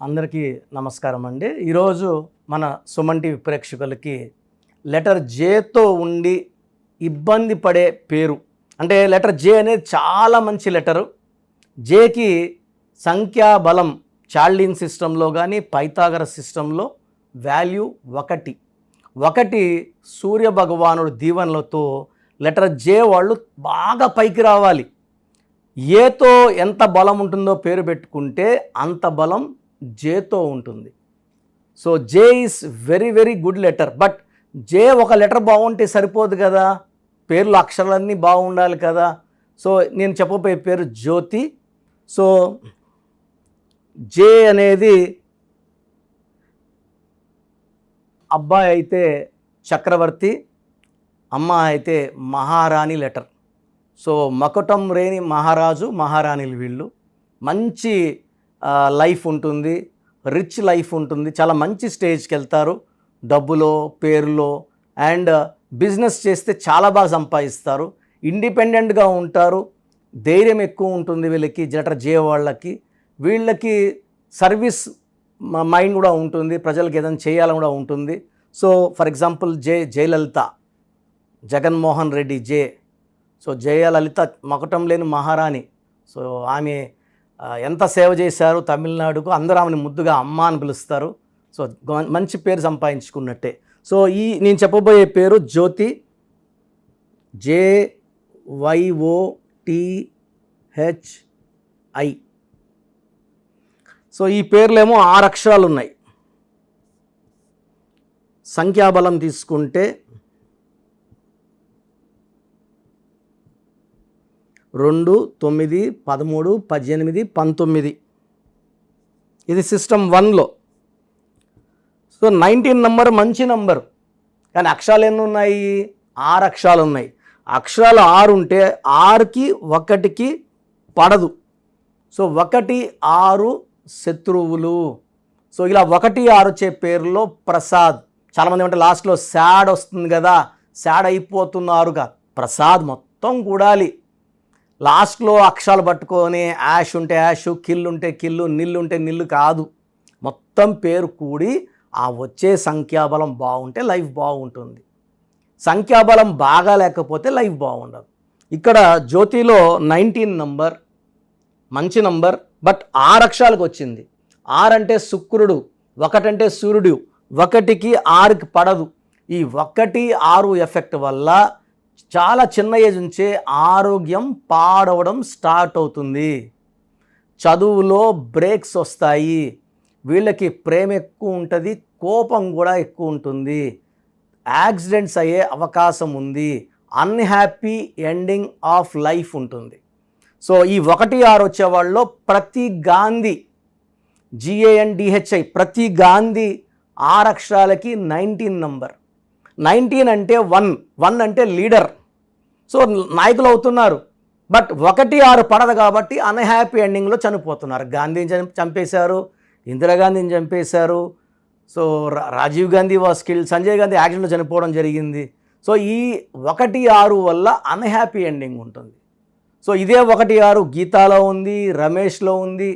అందరికీ నమస్కారం అండి. ఈరోజు మన సుమన్ టీవీ ప్రేక్షకులకి లెటర్ జేతో ఉండి ఇబ్బంది పడే పేరు, అంటే లెటర్ జే అనేది చాలా మంచి లెటరు. జేకి సంఖ్యాబలం చార్లిన్ సిస్టంలో కానీ పైథాగరస్ సిస్టంలో వాల్యూ 1. 1 సూర్య భగవానుడు దీవెనలతో లెటర్ జే వాళ్ళు బాగా పైకి రావాలి. ఏతో ఎంత బలం ఉంటుందో పేరు పెట్టుకుంటే అంత బలం జేతో ఉంటుంది. So J is very very good letter. But J ఒక లెటర్ బాగుంటే సరిపోదు కదా, పేర్లు అక్షరాలన్నీ బాగుండాలి కదా. సో నేను చెప్పబోయే పేరు జ్యోతి. సో జే అనేది అబ్బాయి అయితే చక్రవర్తి, అమ్మాయి అయితే మహారాణి లెటర్. సో మకుటం రేని మహారాజు మహారాణిలు వీళ్ళు. మంచి లైఫ్ ఉంటుంది, రిచ్ లైఫ్ ఉంటుంది, చాలా మంచి స్టేజ్కి వెళ్తారు డబ్బులో పేరులో. అండ్ బిజినెస్ చేస్తే చాలా బాగా సంపాదిస్తారు, ఇండిపెండెంట్గా ఉంటారు, ధైర్యం ఎక్కువ ఉంటుంది వీళ్ళకి. లెటర్ జే వాళ్ళకి వీళ్ళకి సర్వీస్ మైండ్ కూడా ఉంటుంది, ప్రజలకు ఏదైనా చేయాలని కూడా ఉంటుంది. So for example Jayalalithaa, Jaganmohan Reddy J. So Jayalalithaa మకుటం లేని మహారాణి. సో ఆమె ఎంత సేవ చేశారు తమిళనాడుకు, అందరూ ఆమెను ముద్దుగా అమ్మ అని పిలుస్తారు. సో మంచి పేరు సంపాదించుకున్నట్టే. సో నేను చెప్పబోయే పేరు జ్యోతి, JYOTHI. సో ఈ పేర్లేమో 6 అక్షరాలు ఉన్నాయి. సంఖ్యాబలం తీసుకుంటే 2, 9, 13, 18, 19. ఇది సిస్టమ్ 1లో. సో 19 నంబర్ మంచి నంబర్, కానీ అక్షరాలు ఎన్ని ఉన్నాయి? 6 అక్షరాలు ఉన్నాయి. అక్షరాలు 6 ఉంటే 6కి 1కి పడదు. సో 1, 6 శత్రువులు. సో ఇలా 1, 6 వచ్చే పేరులో ప్రసాద్. చాలామంది అంటే లాస్ట్లో శాడ్ వస్తుంది కదా, శాడ్ అయిపోతున్నారుగా. ప్రసాద్ మొత్తం కూడాలి. లాస్ట్లో అక్షరాలు పట్టుకొని యాష్ ఉంటే యాష్, కిల్ ఉంటే కిల్లు, నిల్లు ఉంటే నిల్లు కాదు. మొత్తం పేరు కూడి ఆ వచ్చే సంఖ్యాబలం బాగుంటే లైఫ్ బాగుంటుంది. సంఖ్యాబలం బాగా లేకపోతే లైఫ్ బాగుండదు. ఇక్కడ జ్యోతిలో 19 నంబర్ మంచి నంబర్, బట్ 6 అక్షరాలకు వచ్చింది. 6 అంటే శుక్రుడు, 1 అంటే సూర్యుడు. 1కి 6కి పడదు. ఈ 1, 6 ఎఫెక్ట్ వల్ల చాలా చిన్న ఏజ్ నుంచే ఆరోగ్యం పాడవడం స్టార్ట్ అవుతుంది. చదువులో బ్రేక్స్ వస్తాయి. వీళ్ళకి ప్రేమ ఎక్కువ ఉంటుంది, కోపం కూడా ఎక్కువ ఉంటుంది. యాక్సిడెంట్స్ అయ్యే అవకాశం ఉంది. అన్హ్యాపీ ఎండింగ్ ఆఫ్ లైఫ్ ఉంటుంది. సో ఈ 1, 6 వచ్చే వాళ్ళలో ప్రతి గాంధీ, GANDHI, ప్రతి గాంధీ 6 అక్షరాలకి 19 నంబర్. 19 అంటే 1 అంటే లీడర్. సో నాయకులు అవుతున్నారు. బట్ 1, 6 పడదు కాబట్టి అన్హ్యాపీ ఎండింగ్లో చనిపోతున్నారు. గాంధీని చంపేశారు, ఇందిరాగాంధీని చంపేశారు. So Rajiv Gandhi was killed, Sanjay Gandhi యాక్సిడెంట్లో చనిపోవడం జరిగింది. సో ఈ 1, 6 వల్ల అన్హ్యాపీ ఎండింగ్ ఉంటుంది. సో ఇదే 1, 6 గీతాలో ఉంది, రమేష్లో ఉంది.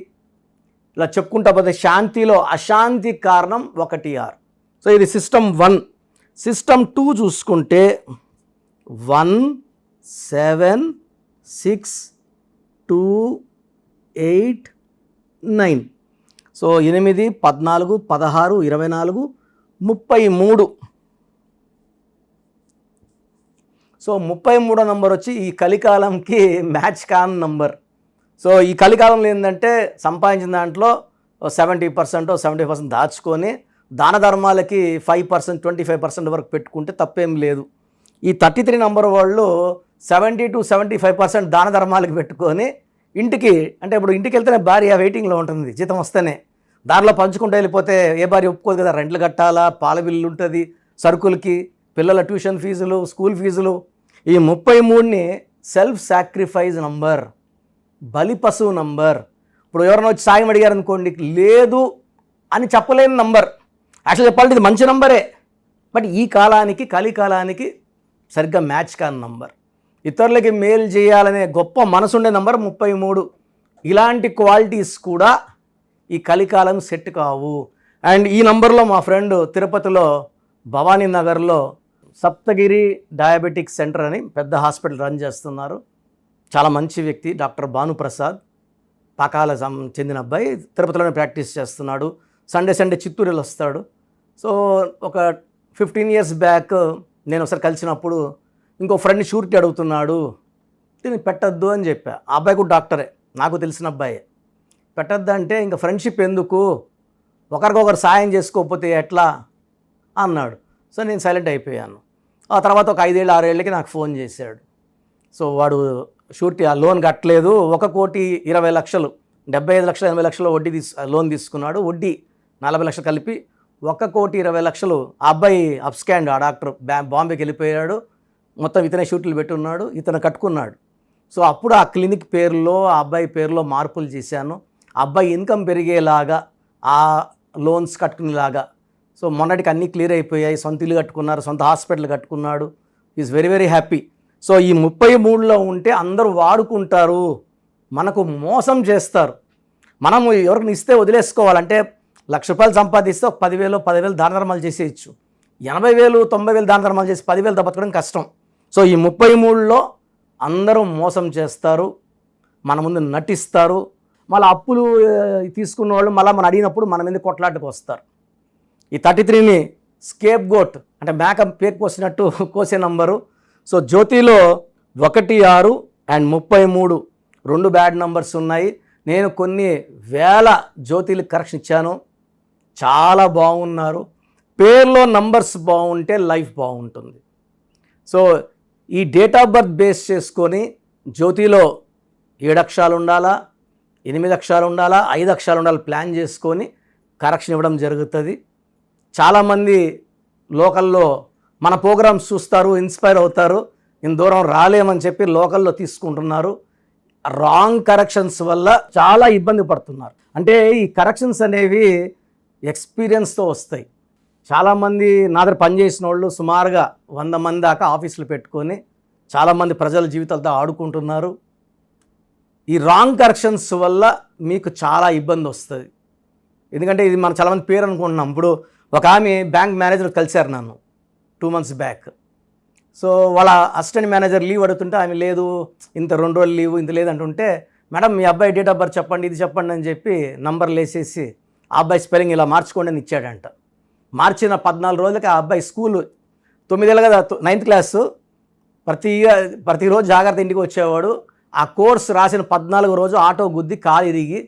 ఇలా చెప్పుకుంటా పోతే శాంతిలో అశాంతి కారణం 1, 6. సో ఇది సిస్టమ్ 1. సిస్టమ్ 2 చూసుకుంటే 1, 7, 6, 2, 8, 9. సో 8, 14, 16, 24, 33. సో 33వ నంబర్ వచ్చి ఈ కలికాలంకి మ్యాచ్ కాని నంబర్. సో ఈ కలికాలంలో ఏంటంటే సంపాదించిన దాంట్లో 70%, 70% దాచుకొని దాన ధర్మాలకి 5%, 25% వరకు పెట్టుకుంటే తప్పేం లేదు. ఈ 33 నంబర్ వాళ్ళు 70 to 75% దాన ధర్మాలకి పెట్టుకొని ఇంటికి, అంటే ఇప్పుడు ఇంటికి వెళ్తేనే భార్య వెయిటింగ్లో ఉంటుంది, జీతం వస్తేనే. దానిలో పంచుకుంటూ వెళ్ళిపోతే ఏ భార్య ఒప్పుకోదు కదా. రెంట్లు కట్టాలా, పాల బిల్లు ఉంటుంది, సరుకులకి, పిల్లల ట్యూషన్ ఫీజులు, స్కూల్ ఫీజులు. ఈ 33ని సెల్ఫ్ సాక్రిఫైస్ నంబర్, బలి పశువు నంబర్. ఇప్పుడు ఎవరైనా వచ్చి సాయం అడిగారు అనుకోండి, లేదు అని చెప్పలేని నంబర్. యాక్చువల్ చెప్పాలంటే ఇది మంచి నంబరే, బట్ ఈ కాలానికి, కలికాలానికి సరిగ్గా మ్యాచ్ కాని నంబర్. ఇతరులకి మేలు చేయాలనే గొప్ప మనసుండే నంబర్ 33. ఇలాంటి క్వాలిటీస్ కూడా ఈ కలికాలం సెట్ కావు. అండ్ ఈ నంబర్లో మా ఫ్రెండ్ తిరుపతిలో భవానీ నగర్లో సప్తగిరి డయాబెటిక్ సెంటర్ అని పెద్ద హాస్పిటల్ రన్ చేస్తున్నారు. చాలా మంచి వ్యక్తి, డాక్టర్ భానుప్రసాద్, పాకాల చెందిన అబ్బాయి, తిరుపతిలోనే ప్రాక్టీస్ చేస్తున్నాడు. సండే చిత్తూరులో వస్తాడు. సో ఒక 15 years బ్యాక్ నేను ఒకసారి కలిసినప్పుడు ఇంకో ఫ్రెండ్ షూరిటీ అడుగుతున్నాడు, దీన్ని పెట్టద్దు అని చెప్పా. ఆ అబ్బాయి కూడా డాక్టరే, నాకు తెలిసిన అబ్బాయి. పెట్టద్దు అంటే ఇంకా ఫ్రెండ్షిప్ ఎందుకు, ఒకరికొకరు సాయం చేసుకోకపోతే ఎట్లా అన్నాడు. సో నేను సైలెంట్ అయిపోయాను. ఆ తర్వాత ఒక 5-6 ఏళ్ళకి నాకు ఫోన్ చేశాడు. సో వాడు షూరిటీ ఆ లోన్ కట్టలేదు, 1,20,00,000 75 లక్షలు 80 లక్షలు వడ్డీ లోన్ తీసుకున్నాడు. వడ్డీ 40 లక్షలు కలిపి 1,20,00,000. ఆ అబ్బాయి అప్స్కాండ్, ఆ డాక్టర్ బాంబేకి వెళ్ళిపోయాడు. మొత్తం ఇతనే షూట్లు పెట్టున్నాడు, ఇతను కట్టుకున్నాడు. సో అప్పుడు ఆ క్లినిక్ పేరులో ఆ అబ్బాయి పేరులో మార్పులు చేశాను. ఆ అబ్బాయి ఇన్కమ్ పెరిగేలాగా, ఆ లోన్స్ కట్టుకునేలాగా. సో మొన్నటికి అన్నీ క్లియర్ అయిపోయాయి, సొంత ఇల్లు కట్టుకున్నారు, సొంత హాస్పిటల్ కట్టుకున్నాడు. Is very very happy. So ఈ 33లో ఉంటే అందరూ వాడుకుంటారు, మనకు మోసం చేస్తారు. మనము ఎవరిని ఇస్తే వదిలేసుకోవాలంటే ₹1,00,000 సంపాదిస్తే ఒక 10,000 దాన ధర్మాలు చేసేయచ్చు. 80,000 90,000 దాన ధర్మాలు చేసి 10,000 బతకడం కష్టం. సో ఈ 33లో అందరూ మోసం చేస్తారు, మన ముందు నటిస్తారు. మళ్ళీ అప్పులు తీసుకున్న వాళ్ళు మళ్ళీ మనం అడిగినప్పుడు మన మీద కొట్లాటకు వస్తారు. ఈ 33ని స్కేప్ గోట్ అంటే మేకప్ పేక్ కోసినట్టు కోసే నంబరు. సో జ్యోతిలో 1, 6 అండ్ 33 2 బ్యాడ్ నంబర్స్ ఉన్నాయి. నేను కొన్ని వేల జ్యోతిలకు కరెక్షన్ ఇచ్చాను, చాలా బాగున్నారు. పేర్లో నంబర్స్ బాగుంటే లైఫ్ బాగుంటుంది. సో ఈ డేట్ ఆఫ్ బర్త్ బేస్ చేసుకొని జ్యోతిలో 7 అక్షరాలు ఉండాలా, 8 అక్షరాలు ఉండాలా, 5 అక్షరాలు ఉండాలి, ప్లాన్ చేసుకొని కరెక్షన్ ఇవ్వడం జరుగుతుంది. చాలామంది లోకల్లో మన ప్రోగ్రామ్స్ చూస్తారు, ఇన్స్పైర్ అవుతారు, ఇంత దూరం రాలేమని చెప్పి లోకల్లో తీసుకుంటున్నారు. రాంగ్ కరెక్షన్స్ వల్ల చాలా ఇబ్బంది పడుతున్నారు. అంటే ఈ కరెక్షన్స్ అనేవి ఎక్స్పీరియన్స్తో వస్తాయి. చాలామంది నా దగ్గర పనిచేసిన వాళ్ళు సుమారుగా 100 మంది దాకా ఆఫీసులు పెట్టుకొని చాలామంది ప్రజల జీవితాలతో ఆడుకుంటున్నారు. ఈ రాంగ్ కరెక్షన్స్ వల్ల మీకు చాలా ఇబ్బంది వస్తుంది. ఎందుకంటే ఇది మనం చాలామంది పేరు అనుకుంటున్నాం. ఇప్పుడు ఒక ఆమె బ్యాంక్ మేనేజర్ కలిశారు నన్ను 2 months బ్యాక్. సో వాళ్ళ అసిస్టెంట్ మేనేజర్ లీవ్ అడుగుతుంటే ఆమె లేదు, ఇంత 2 రోజులు లీవ్, ఇంత లేదంటుంటే, మేడం మీ అబ్బాయి డేట్ ఆఫ్ బర్త్ చెప్పండి, ఇది చెప్పండి అని చెప్పి నంబర్లు వేసేసి ఆ అబ్బాయి స్పెల్లింగ్ ఇలా మార్చుకోండి అని ఇచ్చాడంట. మార్చిన 14 రోజులకి ఆ అబ్బాయి స్కూలు 9 ఏళ్ళు కదా, 9th క్లాసు, ప్రతిరోజు జాగ్రత్త ఇంటికి వచ్చేవాడు. ఆ కోర్స్ రాసిన 14వ రోజు ఆటో గుద్ది కాలు ఇరిగి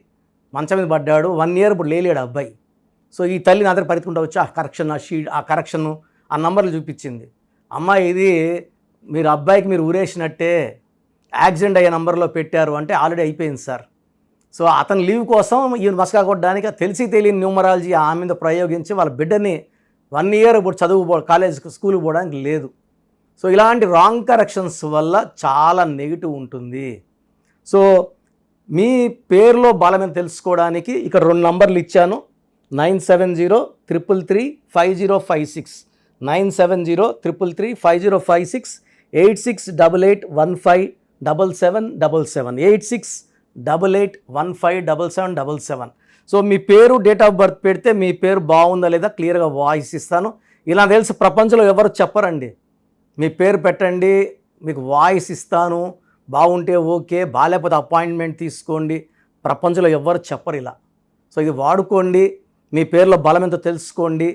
మంచం మీద పడ్డాడు. 1 year ఇప్పుడు లేలేడు అబ్బాయి. సో ఈ తల్లి నా దగ్గర పరిగెత్తుకుంటూ వచ్చి ఆ కరెక్షను ఆ నంబర్లు చూపించింది. అమ్మాయి ఇది మీరు అబ్బాయికి మీరు ఊరేసినట్టే, యాక్సిడెంట్ అయ్యే నంబర్లో పెట్టారు అంటే ఆల్రెడీ అయిపోయింది సార్. సో అతని లీవ్ కోసం ఈయన మస్కా కొట్టడానికి తెలిసి తెలియని న్యూమరాలజీ ఆమె మీద ప్రయోగించి వాళ్ళ బిడ్డని 1 year ఇప్పుడు స్కూల్కి పోవడానికి లేదు. సో ఇలాంటి రాంగ్ కరెక్షన్స్ వల్ల చాలా నెగిటివ్ ఉంటుంది. సో మీ పేరులో బలమని తెలుసుకోవడానికి ఇక్కడ 2 నంబర్లు ఇచ్చాను. 9703335056 9703335056 8688157777 8688157777. సో మీ పేరు డేట్ ఆఫ్ బర్త్ పెడితే మీ పేరు బాగుందా లేదా క్లియర్గా వాయిస్ ఇస్తాను. ఇలా తెలిసి ప్రపంచంలో ఎవరు చెప్పరండి. మీ పేరు పెట్టండి, మీకు వాయిస్ ఇస్తాను, బాగుంటే ఓకే, బాగాలేకపోతే అపాయింట్మెంట్ తీసుకోండి. ప్రపంచంలో ఎవరు చెప్పరు ఇలా. సో ఇది వాడుకోండి, మీ పేరులో బలం ఎంతో తెలుసుకోండి,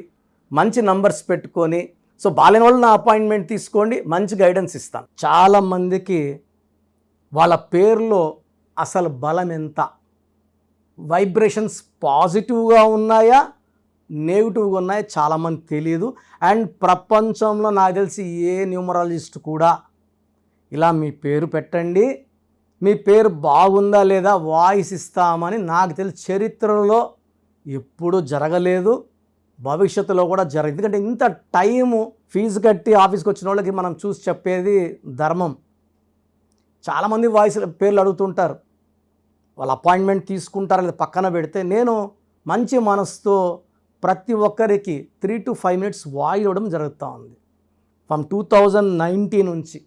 మంచి నంబర్స్ పెట్టుకొని. సో బాలేని వాళ్ళు నా అపాయింట్మెంట్ తీసుకోండి, మంచి గైడెన్స్ ఇస్తాను. చాలామందికి వాళ్ళ పేరులో అసలు బలం ఎంత, వైబ్రేషన్స్ పాజిటివ్గా ఉన్నాయా నెగిటివ్గా ఉన్నాయా చాలామంది తెలియదు. అండ్ ప్రపంచంలో నాకు తెలిసి ఏ న్యూమరాలజిస్ట్ కూడా ఇలా మీ పేరు పెట్టండి, మీ పేరు బాగుందా లేదా వాయిస్ ఇస్తామని నాకు తెలిసి చరిత్రలో ఎప్పుడూ జరగలేదు, భవిష్యత్తులో కూడా జరగదు. ఎందుకంటే ఇంత టైము ఫీజు కట్టి ఆఫీస్కి వచ్చిన వాళ్ళకి మనం చూసి చెప్పేది ధర్మం. చాలామంది వాయిస్ పేర్లు అడుగుతుంటారు, వాళ్ళ అపాయింట్మెంట్ తీసుకుంటారు లేదా పక్కన పెడితే, నేను మంచి మనసుతో ప్రతి ఒక్కరికి 3 to 5 minutes వాయిస్ ఇవ్వడం జరుగుతూ ఉంది. ఫ్రమ్ 2019 నుంచి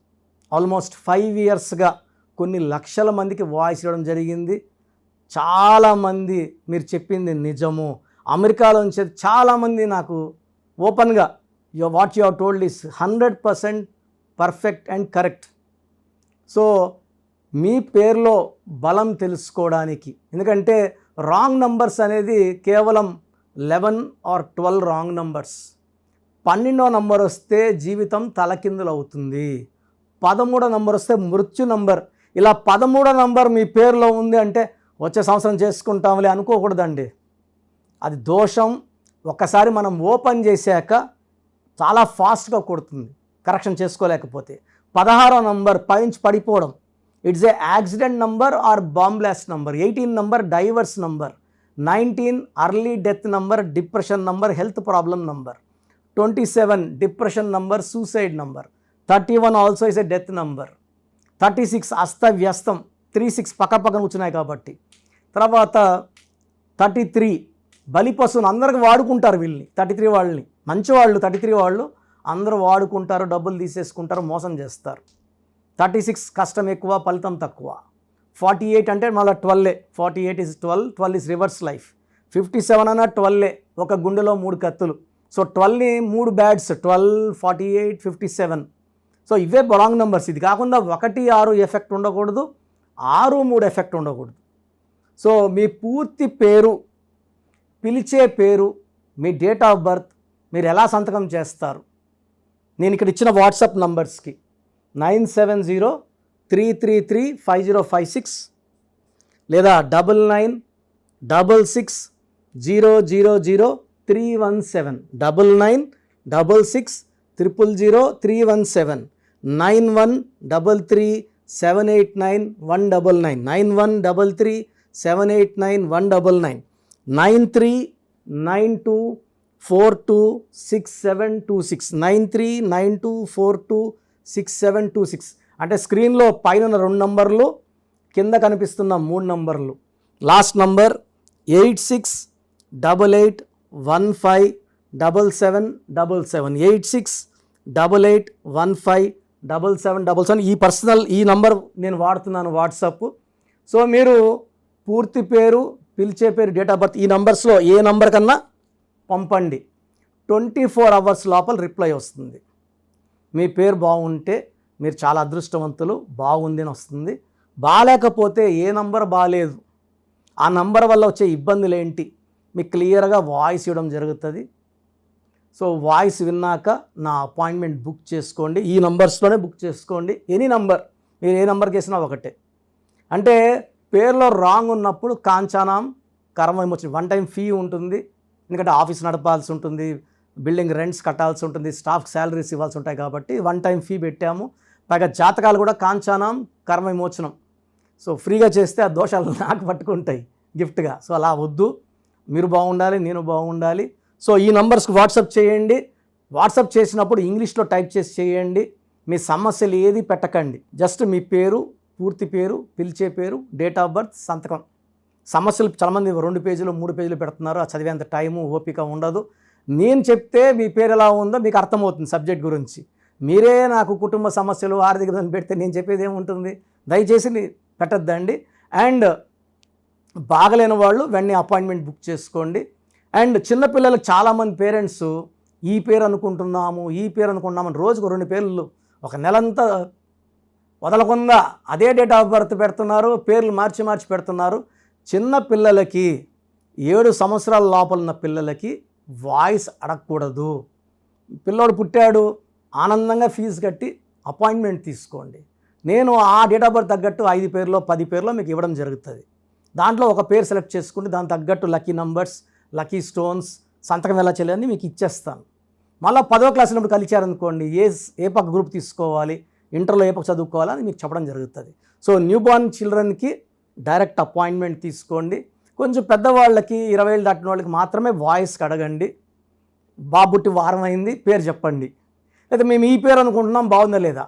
ఆల్మోస్ట్ 5 yearsగా కొన్ని లక్షల మందికి వాయిస్ ఇవ్వడం జరిగింది. చాలామంది మీరు చెప్పింది నిజము, అమెరికాలోంచి చాలామంది నాకు ఓపెన్గా what you have told is 100% perfect and correct. So మీ పేరులో బలం తెలుసుకోవడానికి, ఎందుకంటే రాంగ్ నంబర్స్ అనేది కేవలం 11 or 12 రాంగ్ నంబర్స్. 12వ నంబర్ వస్తే జీవితం తలకిందులు అవుతుంది. 13వ నంబర్ వస్తే మృత్యు నంబర్. ఇలా 13వ నంబర్ మీ పేరులో ఉంది అంటే వచ్చే సంవత్సరం చేసుకుంటాంలే అనుకోకూడదండి. అది దోషం. ఒక్కసారి మనం ఓపెన్ చేశాక చాలా ఫాస్ట్గా కొడుతుంది కరెక్షన్ చేసుకోలేకపోతే. 16వ నంబర్ పైనుంచి పడిపోవడం, it's a accident number or bomb blast number. 18 number divorce number. 19 early death number, depression number, health problem number. 27 depression number, suicide number. 31 also is a death number. 36 అస్తవ్యస్తం, 36 పక్కన కూర్చున్నాయి కాబట్టి. తర్వాత 33 బలిపశువును, అందరికి వాడుకుంటారు వీళ్ళని. 33 వాళ్ళని మంచివాళ్ళు, 33 వాళ్ళు అందరూ వాడుకుంటారు, డబ్బులు తీసేసుకుంటారు, మోసం చేస్తారు. 36 కష్టం ఎక్కువ, ఫలితం తక్కువ. 48 అంటే మళ్ళీ 12. 48 is 12. 12 is reverse life. 57 అన్న 12, ఒక గుండెలో 3 కత్తులు. సో 12ని 3 బ్యాడ్స్, 12, 48, 57. సో ఇవే రాంగ్ నెంబర్స్. ఇది కాకుండా 1, 6 ఎఫెక్ట్ ఉండకూడదు, 6, 3 ఎఫెక్ట్ ఉండకూడదు. సో మీ పూర్తి పేరు, పిలిచే పేరు, మీ డేట్ ఆఫ్ బర్త్, మీరు ఎలా సంతకం చేస్తారు, నేను ఇక్కడ ఇచ్చిన వాట్సాప్ నంబర్స్కి 9703335056 లేదా 9966000317, 9966000317, 9133789199, 9133789199, 9392426726, 9392426726. అంటే స్క్రీన్లో పైన 2 నంబర్లు, కింద కనిపిస్తున్న 3 నంబర్లు. Last number 8688157777, 8688157777. ఈ పర్సనల్ ఈ నంబర్ నేను వాడుతున్నాను వాట్సాప్. సో మీరు పూర్తి పేరు, పిలిచే పేరు, డేట్ ఆఫ్ బర్త్ ఈ నంబర్స్లో ఏ నంబర్ కన్నా పంపండి. 24 hours లోపల రిప్లై వస్తుంది. మీ పేరు బాగుంటే మీరు చాలా అదృష్టవంతులు, బాగుంది అని వస్తుంది. బాగాలేకపోతే ఏ నంబర్ బాగాలేదు, ఆ నంబర్ వల్ల వచ్చే ఇబ్బందులు ఏంటి మీకు క్లియర్గా వాయిస్ ఇవ్వడం జరుగుతుంది. సో వాయిస్ విన్నాక నా అపాయింట్మెంట్ బుక్ చేసుకోండి. ఈ నంబర్స్లోనే బుక్ చేసుకోండి. ఎనీ నంబర్, మీరు ఏ నంబర్కి వేసినా ఒకటే. అంటే పేరులో రాంగ్ ఉన్నప్పుడు కాంచానాం కర్మ విమోచన 1 time ఫీ ఉంటుంది. ఎందుకంటే ఆఫీస్ నడపాల్సి ఉంటుంది, బిల్డింగ్ రెంట్స్ కట్టాల్సి ఉంటుంది, స్టాఫ్ శాలరీస్ ఇవ్వాల్సి ఉంటాయి కాబట్టి 1 time ఫీ పెట్టాము. పైగా జాతకాలు కూడా కాంచానాం కర్మ విమోచనం. సో ఫ్రీగా చేస్తే ఆ దోషాలు నాకు పట్టుకుంటాయి గిఫ్ట్గా. సో అలా వద్దు, మీరు బాగుండాలి, నేను బాగుండాలి. సో ఈ నంబర్స్కి వాట్సాప్ చేయండి. వాట్సాప్ చేసినప్పుడు ఇంగ్లీష్లో టైప్ చేసి చేయండి. మీ సమస్యలు ఏది పెట్టకండి, జస్ట్ మీ పేరు, పూర్తి పేరు, పిలిచే పేరు, డేట్ ఆఫ్ బర్త్, సంతకం. సమస్యలు చాలామంది 2 పేజీలు 3 పేజీలు పెడుతున్నారు, ఆ చదివేంత టైము ఓపిక ఉండదు. నేను చెప్తే మీ పేరు ఎలా ఉందో మీకు అర్థమవుతుంది సబ్జెక్ట్ గురించి. మీరే నాకు కుటుంబ సమస్యలు, ఆర్థిక ఇబ్బంది పెడితే నేను చెప్పేది ఏముంటుంది? దయచేసి పెట్టద్దండి. అండ్ బాగలేని వాళ్ళు వెంటనే అపాయింట్మెంట్ బుక్ చేసుకోండి. అండ్ చిన్నపిల్లలకు చాలామంది పేరెంట్స్ ఈ పేరు అనుకుంటున్నాము, ఈ పేరు అనుకుంటున్నామని రోజుకు 2 పేర్లు ఒక నెలంతా వదలకుండా అదే డేట్ ఆఫ్ బర్త్ పెడుతున్నారు, పేర్లు మార్చి పెడుతున్నారు. చిన్న పిల్లలకి 7 సంవత్సరాల లోపల ఉన్న పిల్లలకి వాయిస్ అడగకూడదు. పిల్లోడు పుట్టాడు, ఆనందంగా ఫీజు కట్టి అపాయింట్మెంట్ తీసుకోండి. నేను ఆ డేట్ ఆఫ్ బర్త్ తగ్గట్టు 5 పేర్లో 10 పేర్లో మీకు ఇవ్వడం జరుగుతుంది. దాంట్లో ఒక పేరు సెలెక్ట్ చేసుకుంటే దానికి తగ్గట్టు లక్కీ నంబర్స్, లక్కీ స్టోన్స్, సంతకం ఎలా చేయాలని మీకు ఇచ్చేస్తాను. మళ్ళీ 10వ క్లాస్లో కలిచారనుకోండి, ఏ పక్క గ్రూప్ తీసుకోవాలి, ఇంటర్లో ఏ పక్క చదువుకోవాలని మీకు చెప్పడం జరుగుతుంది. సో న్యూ బార్న్ చిల్డ్రన్కి డైరెక్ట్ అపాయింట్మెంట్ తీసుకోండి. కొంచెం పెద్దవాళ్ళకి 20 ఏళ్ళు దాటిన వాళ్ళకి మాత్రమే వాయిస్కి అడగండి. బాబుట్టి వారం అయింది, పేరు చెప్పండి. లేదా మేము ఈ పేరు అనుకుంటున్నాం, బాగుందా లేదా?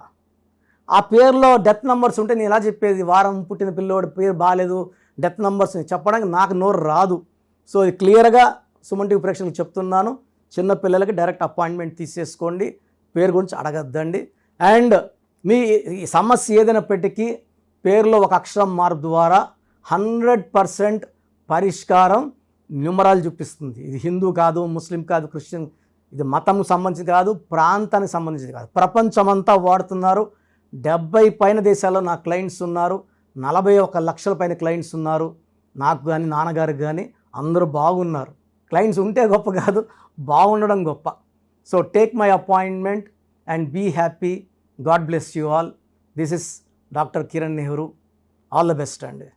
ఆ పేరులో డెత్ నెంబర్స్ ఉంటే నేను ఎలా చెప్పేది? వారం పుట్టిన పిల్లోడి పేరు బాగాలేదు, డెత్ నెంబర్స్ చెప్పడానికి నాకు నోరు రాదు. సో ఇది క్లియర్గా సుమన్ టీవీ ప్రేక్షకులకు చెప్తున్నాను. చిన్నపిల్లలకి డైరెక్ట్ అపాయింట్మెంట్ తీసేసుకోండి, పేరు గురించి అడగద్దండి. అండ్ మీ సమస్య ఏదైనప్పటికీ పేరులో ఒక అక్షరం మార్పు ద్వారా 100% పరిష్కారం న్యూమరాలు చూపిస్తుంది. ఇది హిందూ కాదు, ముస్లిం కాదు, క్రిస్టియన్, ఇది మతం సంబంధించింది కాదు, ప్రాంతానికి సంబంధించింది కాదు, ప్రపంచమంతా వాడుతున్నారు. 70 పైన దేశాల్లో నా క్లయింట్స్ ఉన్నారు. 41 లక్షల పైన క్లయింట్స్ ఉన్నారు. నాకు కానీ నాన్నగారికి కానీ అందరూ బాగున్నారు. క్లయింట్స్ ఉంటే గొప్ప కాదు, బాగుండడం గొప్ప. So take my appointment and be happy. God bless you all. This is doctor Kiran Nehru. All the best అండి.